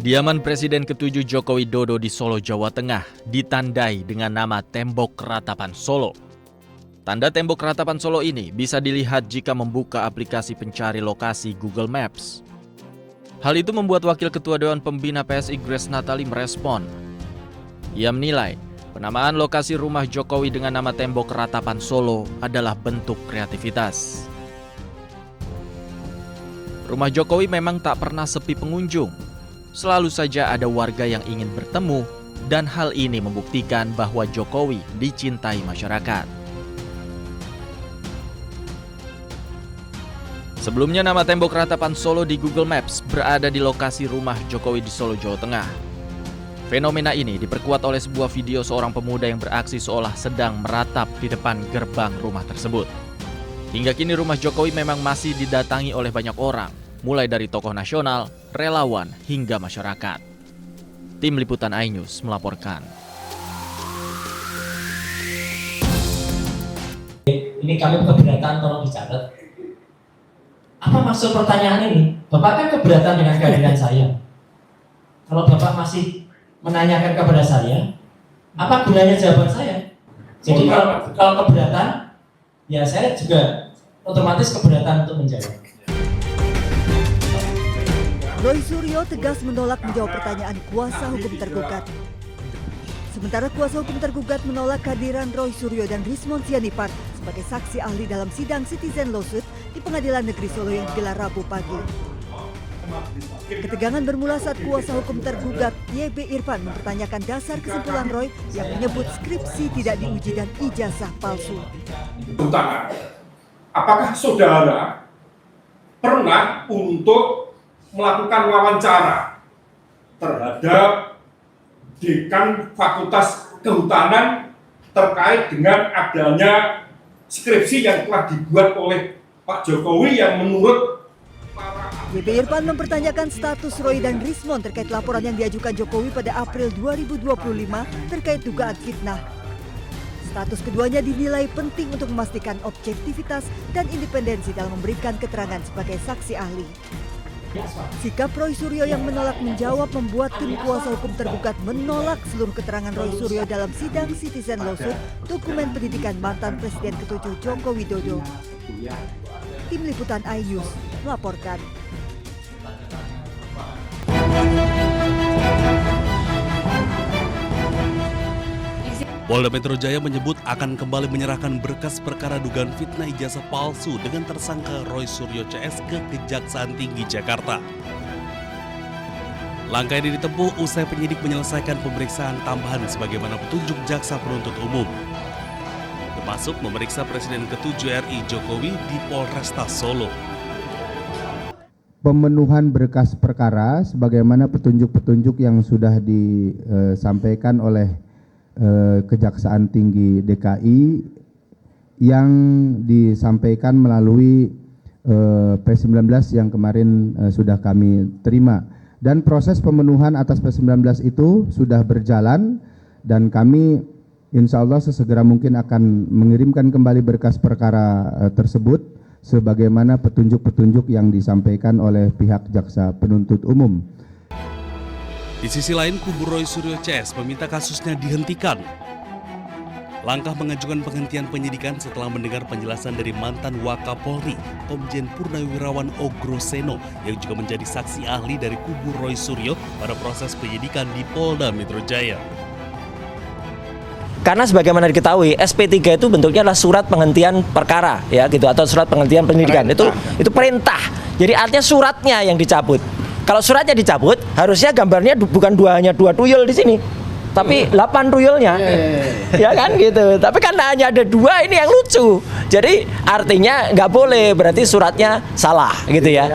Kediaman Presiden ke-7 Joko Widodo di Solo, Jawa Tengah ditandai dengan nama Tembok Ratapan Solo. Tanda Tembok Ratapan Solo ini bisa dilihat jika membuka aplikasi pencari lokasi Google Maps. Hal itu membuat Wakil Ketua Dewan Pembina PSI Grace Natali merespon. Ia menilai penamaan lokasi rumah Jokowi dengan nama Tembok Ratapan Solo adalah bentuk kreativitas. Rumah Jokowi memang tak pernah sepi pengunjung. Selalu saja ada warga yang ingin bertemu, dan hal ini membuktikan bahwa Jokowi dicintai masyarakat. Sebelumnya nama Tembok Ratapan Solo di Google Maps berada di lokasi rumah Jokowi di Solo, Jawa Tengah. Fenomena ini diperkuat oleh sebuah video seorang pemuda yang beraksi seolah sedang meratap di depan gerbang rumah tersebut. Hingga kini rumah Jokowi memang masih didatangi oleh banyak orang, mulai dari tokoh nasional, relawan, hingga masyarakat. Tim Liputan iNews melaporkan. Ini kami keberatan, tolong dicatat. Apa maksud pertanyaan ini? Bapak kan keberatan dengan kehadiran saya. Kalau Bapak masih menanyakan kepada saya, apa gunanya jawaban saya? Jadi kalau keberatan, ya saya juga otomatis keberatan untuk menjawab. Roy Suryo tegas menolak menjawab pertanyaan kuasa hukum tergugat. Sementara kuasa hukum tergugat menolak kehadiran Roy Suryo dan Rismon Sianipart sebagai saksi ahli dalam sidang citizen lawsuit di Pengadilan Negeri Solo yang digelar Rabu pagi. Ketegangan bermula saat kuasa hukum tergugat YB Irfan mempertanyakan dasar kesimpulan Roy yang menyebut skripsi tidak diuji dan ijazah palsu. Apakah saudara pernah untuk melakukan wawancara terhadap dekan Fakultas Kehutanan terkait dengan adanya skripsi yang telah dibuat oleh Pak Jokowi yang menurut YB Irfan mempertanyakan status Roy dan Rismon terkait laporan yang diajukan Jokowi pada April 2025 terkait dugaan fitnah. Status keduanya dinilai penting untuk memastikan objektivitas dan independensi dalam memberikan keterangan sebagai saksi ahli. Sikap Roy Suryo yang menolak menjawab membuat tim kuasa hukum tergugat menolak seluruh keterangan Roy Suryo dalam sidang citizen lawsuit dokumen pendidikan mantan Presiden ke-7 Joko Widodo. Tim Liputan iNews melaporkan. Polda Metro Jaya menyebut akan kembali menyerahkan berkas perkara dugaan fitnah ijazah palsu dengan tersangka Roy Suryo CS ke Kejaksaan Tinggi Jakarta. Langkah ini ditempuh usai penyidik menyelesaikan pemeriksaan tambahan sebagaimana petunjuk jaksa penuntut umum, termasuk memeriksa Presiden ke-7 RI Jokowi di Polresta Solo. Pemenuhan berkas perkara sebagaimana petunjuk-petunjuk yang sudah disampaikan oleh Kejaksaan Tinggi DKI yang disampaikan melalui P19 yang kemarin sudah kami terima, dan proses pemenuhan atas P19 itu sudah berjalan dan kami insya Allah sesegera mungkin akan mengirimkan kembali berkas perkara tersebut sebagaimana petunjuk-petunjuk yang disampaikan oleh pihak jaksa penuntut umum. Di sisi lain, kubu Roy Suryo CS meminta kasusnya dihentikan. Langkah mengajukan penghentian penyidikan setelah mendengar penjelasan dari mantan Wakapolri, Komjen Purnawirawan Ogroseno, yang juga menjadi saksi ahli dari kubu Roy Suryo pada proses penyidikan di Polda Metro Jaya. Karena sebagaimana diketahui SP3 itu bentuknya adalah surat penghentian perkara ya gitu, atau surat penghentian penyidikan. Itu perintah. Jadi artinya suratnya yang dicabut. Kalau suratnya dicabut, harusnya gambarnya bukan hanya dua tuyul di sini, tapi 8 tuyulnya, ya kan gitu. Tapi karena hanya ada 2, ini yang lucu. Jadi artinya nggak boleh, berarti suratnya salah gitu ya.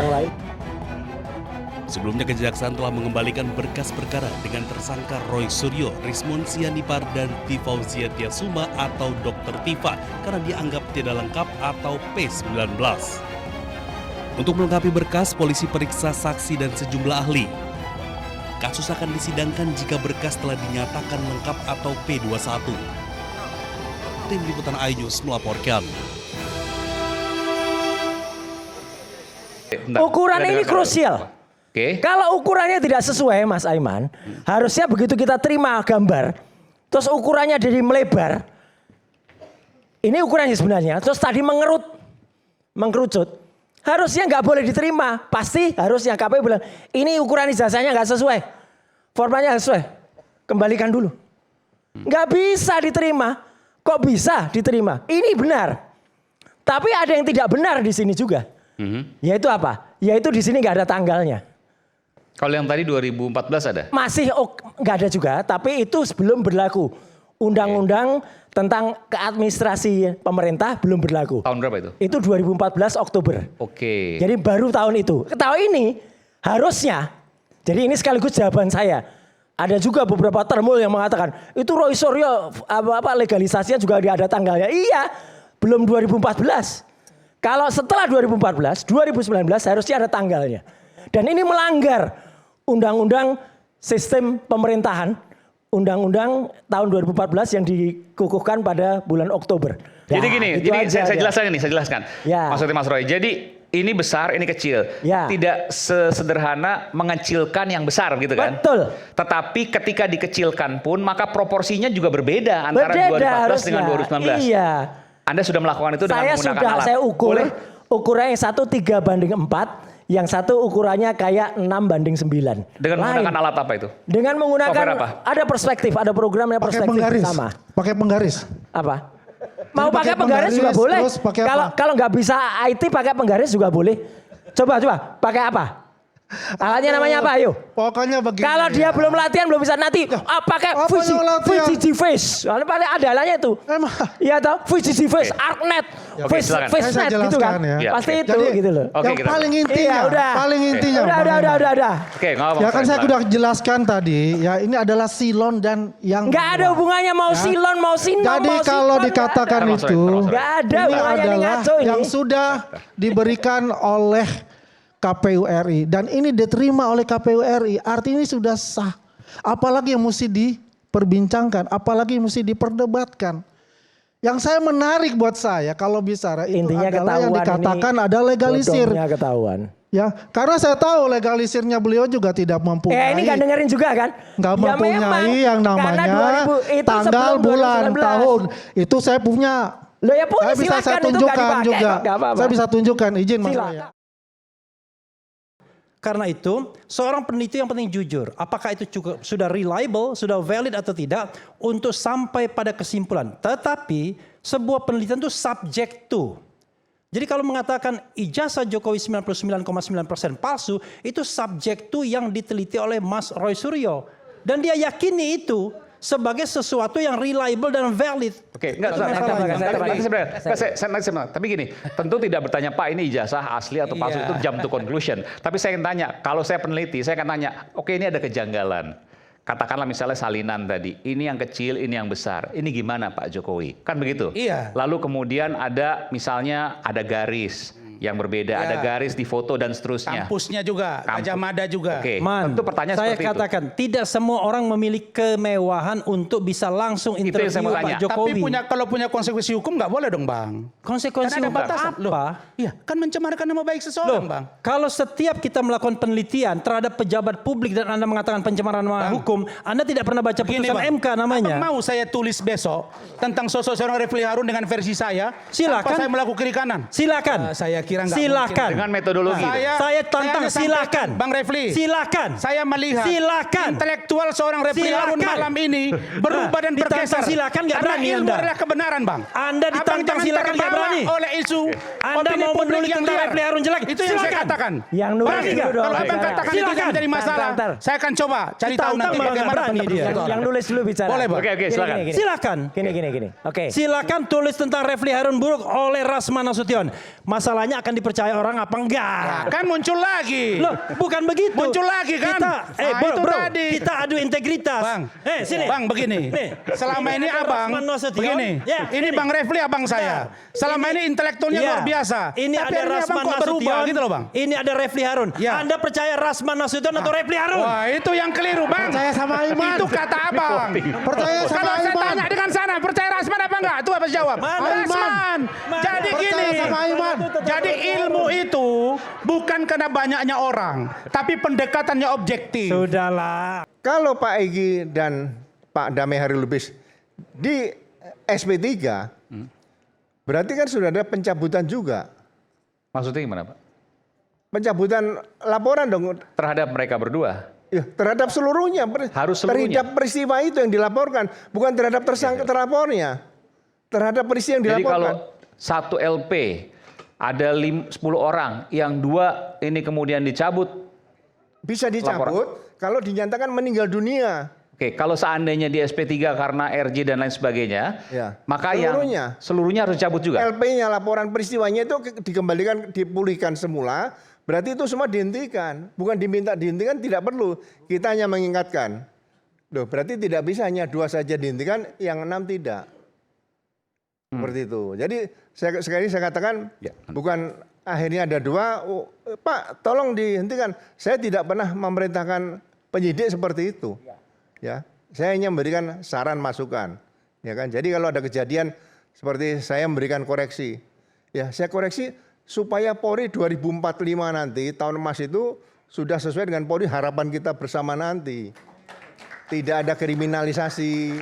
Sebelumnya Kejaksaan telah mengembalikan berkas perkara dengan tersangka Roy Suryo, Rismon Sianipart, dan Tifauzia Tiasuma atau Dr. Tifa karena dianggap tidak lengkap atau P19. Untuk melengkapi berkas, polisi periksa saksi dan sejumlah ahli. Kasus akan disidangkan jika berkas telah dinyatakan lengkap atau P21. Tim Liputan iNews melaporkan. Ukuran ini krusial. Oke. Kalau ukurannya tidak sesuai Mas Aiman, harusnya begitu kita terima gambar, terus ukurannya jadi melebar, ini ukurannya sebenarnya, terus tadi mengkerucut, harusnya nggak boleh diterima. Pasti harusnya KPU bilang, ini ukuran ijazahnya nggak sesuai, formanya nggak sesuai, kembalikan dulu. Nggak bisa diterima, kok bisa diterima? Ini benar, tapi ada yang tidak benar di sini juga. Yaitu apa? Yaitu di sini nggak ada tanggalnya. Kalau yang tadi 2014 ada? Masih nggak ada juga, tapi itu sebelum berlaku. Undang-undang tentang keadministrasi pemerintah belum berlaku. Tahun berapa itu? Itu 2014 Oktober. Oke. Jadi baru tahun itu. Tahun ini harusnya, jadi ini sekaligus jawaban saya. Ada juga beberapa termul yang mengatakan, itu Roy Suryo legalisasinya juga ada tanggalnya. Iya, belum 2014. Kalau setelah 2014, 2019 harusnya ada tanggalnya. Dan ini melanggar Undang-Undang Sistem Pemerintahan, Undang-Undang tahun 2014 yang dikukuhkan pada bulan Oktober. Jadi Nah, gini, itu jadi aja saya ya. jelaskan ini, saya jelaskan. Ya. Maksudnya Mas Roy, jadi ini besar, ini kecil. Ya. Tidak sesederhana mengecilkan yang besar gitu kan? Betul. Tetapi ketika dikecilkan pun maka proporsinya juga berbeda antara Berbeda 2014 dengan harusnya. 2019. Iya. Anda sudah melakukan itu dengan menggunakan alat. Saya ukur, Boleh? ukurannya yang satu 3:4, yang satu ukurannya kayak 6:9. Dengan Lain. menggunakan alat apa itu? Dengan menggunakan Software apa? ada perspektif, ada programnya Pakai perspektif penggaris. sama. Pakai penggaris. Apa? Mau Jadi pakai penggaris juga boleh. terus pakai apa? Kalau nggak bisa IT pakai penggaris juga boleh. Coba pakai apa? Alatnya namanya apa? Ayo. Pokoknya begini. Kalau dia belum latihan belum bisa nanti pakai apa yang latihan? VCG Face. Paling ada alatnya itu. Emang. Iya toh, VCG Face, ArcNet, Oke, Face silakan. Face Saya Net gitu jelaskan kan. ya. Ya, Pasti oke. itu Jadi, gitu loh. Oke, yang kita- paling intinya, Iya, udah. paling intinya. Udah. Bang Iman. Oke, nggak apa-apa. Ya kan saya silakan. sudah jelaskan tadi, ya ini adalah silon dan yang Nggak ada hubungannya mau Ya. silon, mau sinom, Jadi mau kalau sikon, dikatakan nggak ada. itu, nggak ada ini hubungannya, ini adalah ngaco ini. yang sudah diberikan oleh KPU RI dan ini diterima oleh KPU RI, artinya ini sudah sah. Apalagi yang mesti diperbincangkan, apalagi yang mesti diperdebatkan. Yang saya menarik buat saya kalau bicara itu Intinya adalah yang ketahuan dikatakan ini ada legalisir. bodongnya ketahuan. Ya, karena saya tahu legalisirnya beliau juga tidak mempunyai. Ini nggak dengerin juga kan? Nggak Ya mempunyai memang, yang karena namanya 2000 itu tanggal, sebelum bulan, 2019. tahun. Itu saya punya. Loh ya punya, Saya bisa silakan, saya itu nggak tunjukkan dipakai juga. kok, nggak apa-apa. Saya bisa tunjukkan, izin Mas Roy ya. Silakan. Karena itu, seorang peneliti yang penting jujur. Apakah itu cukup sudah reliable, sudah valid atau tidak untuk sampai pada kesimpulan. Tetapi sebuah penelitian itu subject to. Jadi kalau mengatakan ijazah Jokowi 99,9% palsu, itu subject to yang diteliti oleh Mas Roy Suryo. Dan dia yakini itu sebagai sesuatu yang reliable dan valid. Oke, enggak, tapi gini, tentu tidak bertanya Pak ini ijazah asli atau palsu, itu jump to conclusion. Tapi saya ingin tanya, kalau saya peneliti, saya akan tanya, oke ini ada kejanggalan. Katakanlah misalnya salinan tadi, ini yang kecil, ini yang besar. Ini gimana Pak Jokowi? Kan begitu? Iya. Lalu kemudian ada misalnya ada garis yang berbeda, ada garis di foto dan seterusnya. Kampusnya juga, Kampus. Gajah Mada juga. Oke, Man, tentu pertanyaan saya seperti katakan tidak semua orang memiliki kemewahan untuk bisa langsung Itu yang saya interview mau Pak tanya. Jokowi. Tapi kalau punya konsekuensi hukum nggak boleh dong Bang. Konsekuensi Kan ada hukum batasan. Loh, apa? iya, kan mencemarkan nama baik seseorang Bang. Kalau setiap kita melakukan penelitian terhadap pejabat publik dan Anda mengatakan pencemaran nama hukum, Anda tidak pernah baca Begini, putusan Bang. MK namanya. Apa mau saya tulis besok tentang sosok seorang Refli Harun dengan versi saya? Silakan. Tanpa saya melakukan kiri kanan. Silakan. Saya kira nggak Silakan. Dengan metodologi. Saya tantang, hanya silakan. sampaikan, Bang Refli. Silakan. Saya melihat Silakan. intelektual seorang Refli Harun Silakan. malam ini berubah dan Ditantang bergeser. silakan, nggak Karena berani ilmu Anda. adalah kebenaran Bang. Anda ditantang Abang jangan silakan, nggak terbawa berani. oleh isu Anda opini mau publik menulis yang tentang liar. Refli Harun jelek? Itu yang saya Silakan. katakan. Yang nulis Berani dulu nggak? dong, Kalau abang bicara. katakan itu Silakan. menjadi masalah, Tar. saya akan coba cari tahu Ditantang nanti malah bagaimana nggak berani dia. pendapat Yang nulis dulu bicara. Boleh, Bang. Oke, silakan. Silakan. Gini. Oke. Silakan tulis tentang Refli Harun buruk oleh Rasman Nasution. Masalahnya akan dipercaya orang apa enggak? Kan muncul lagi. Loh, bukan begitu. Muncul lagi kan? Kita, Nah, bro, itu bro, tadi. kita adu integritas. Bang, sini. Bang begini. Nih, Selama ini ada abang, Rasman Nasution. begini. Ya, ini Bang Refli abang saya. Selama ini intelektualnya Iya. luar biasa. Ini Tapi ada hari ini abang Rasman kok berubah Nasution. gitu loh Bang. Ini ada Refli Harun. Ya. Anda percaya Rasman Nasution atau Refli Harun? Wah itu yang keliru Bang. Percaya sama Iman. Itu kata abang. Percaya sama Kalau saya Iman. tanya dengan sana, percaya Rasman apa enggak? Itu apa jawab? Mana? Rasman. Mana? Jadi Percaya gini. sama Iman. Jadi ilmu itu bukan bukan karena banyaknya orang, tapi pendekatannya objektif. Sudahlah. Kalau Pak Egy dan Pak Damai Hari Lubis di SP3, berarti kan sudah ada pencabutan juga. Maksudnya gimana, Pak? Pencabutan laporan dong. Terhadap mereka berdua. Ya, terhadap seluruhnya. Harus seluruhnya. Terhadap peristiwa itu yang dilaporkan, bukan terhadap tersangka terlapornya. Terhadap peristiwa yang Jadi dilaporkan. kalau satu LP ada 10 orang, yang 2 ini kemudian dicabut. Bisa dicabut kalau dinyatakan meninggal dunia. Oke, kalau seandainya di SP3 karena RJ dan lain sebagainya, Ya. maka Seluruhnya harus dicabut juga. LP-nya, laporan peristiwanya itu dikembalikan, dipulihkan semula. Berarti itu semua dihentikan. Bukan diminta dihentikan, tidak perlu. Kita hanya mengingatkan. Loh, berarti tidak bisa hanya 2 saja dihentikan, yang 6 tidak. Seperti itu. Jadi sekali saya katakan, bukan akhirnya ada 2, Pak tolong dihentikan. Saya tidak pernah memerintahkan penyidik seperti itu. Ya, saya hanya memberikan saran masukan. Ya kan. Jadi kalau ada kejadian seperti saya memberikan koreksi, ya saya koreksi supaya Polri 2045 nanti tahun emas itu sudah sesuai dengan Polri harapan kita bersama nanti. Tidak ada kriminalisasi.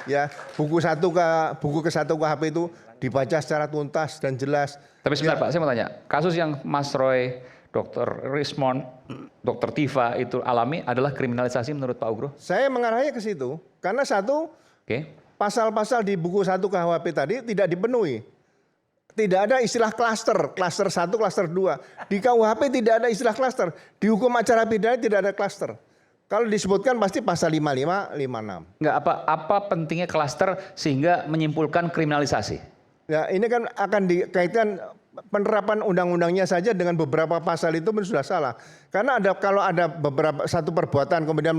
Ya, buku ke-1 KHP itu dibaca secara tuntas dan jelas. Tapi sebentar Pak, saya mau tanya. Kasus yang Mas Roy, Dr. Rismond, Dr. Tifa itu alami adalah kriminalisasi menurut Pak Ugro? Saya mengarahnya ke situ. Karena satu, pasal-pasal di buku 1 KHP tadi tidak dipenuhi. Tidak ada istilah klaster 1, klaster 2. Di KUHP tidak ada istilah klaster. Di hukum acara pidana tidak ada klaster. Kalau disebutkan pasti pasal 55, 56. Enggak, apa pentingnya klaster sehingga menyimpulkan kriminalisasi? Ya, ini kan akan dikaitkan penerapan undang-undangnya saja dengan beberapa pasal itu pun sudah salah. Karena kalau ada satu perbuatan kemudian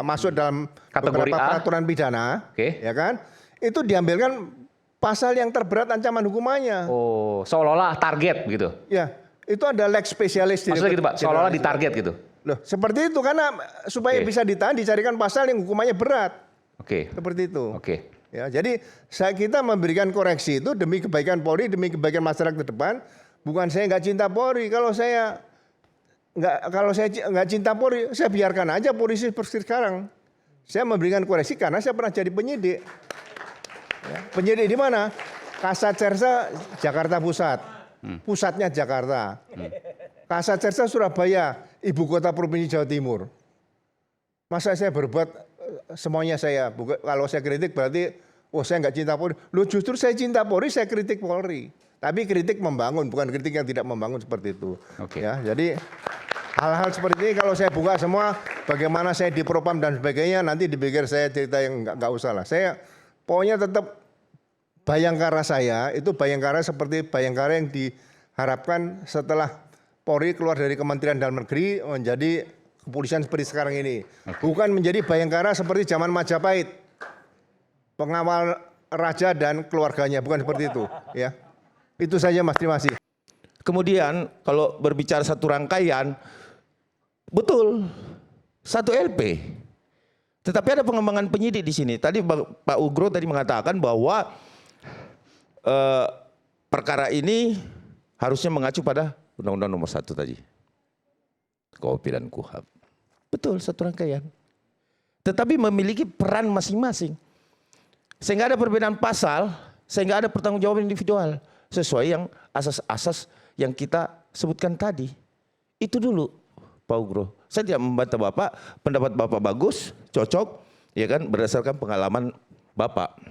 masuk dalam kategori beberapa A, peraturan pidana, ya kan? Itu diambilkan pasal yang terberat ancaman hukumannya. Oh, seolah-olah target begitu. Ya, itu ada lex spesialis. Maksudnya gitu Pak, seolah-olah ditarget gitu. Loh, seperti itu karena supaya bisa ditahan dicarikan pasal yang hukumannya berat. Seperti itu. Ya, jadi kita memberikan koreksi itu demi kebaikan Polri, demi kebaikan masyarakat ke depan. Bukan saya nggak cinta Polri. Kalau saya nggak cinta Polri, saya biarkan aja polisi seperti sekarang. Saya memberikan koreksi karena saya pernah jadi penyidik. Ya, penyidik di mana? Kasat Sersa Jakarta Pusat. Pusatnya Jakarta. Kasat Sersa Surabaya, ibu kota provinsi Jawa Timur. Masa saya berbuat semuanya saya, kalau saya kritik berarti saya nggak cinta Polri. Loh, justru saya cinta Polri, saya kritik Polri. Tapi kritik membangun, bukan kritik yang tidak membangun seperti itu. Ya, jadi hal-hal seperti ini kalau saya buka semua, bagaimana saya dipropam dan sebagainya, nanti dipikir saya cerita yang nggak usah lah. Saya pokoknya tetap Bayangkara saya itu Bayangkara seperti Bayangkara yang diharapkan setelah Polri keluar dari Kementerian Dalam Negeri menjadi kepolisian seperti sekarang ini. Bukan menjadi Bayangkara seperti zaman Majapahit. Pengawal raja dan keluarganya, bukan seperti itu. Ya, itu saja Mas, terima kasih. Kemudian kalau berbicara satu rangkaian, betul, 1 LP. Tetapi ada pengembangan penyidik di sini. Tadi Pak Ugro tadi mengatakan bahwa perkara ini harusnya mengacu pada Undang-Undang Nomor 1 tadi. KUHP dan KUHAP. Betul, satu rangkaian. Tetapi memiliki peran masing-masing. Sehingga ada perbedaan pasal, sehingga ada pertanggungjawaban individual. Sesuai yang asas-asas yang kita sebutkan tadi. Itu dulu Pak Ugro. Saya tidak membantah Bapak, pendapat Bapak bagus, cocok, ya kan, berdasarkan pengalaman Bapak.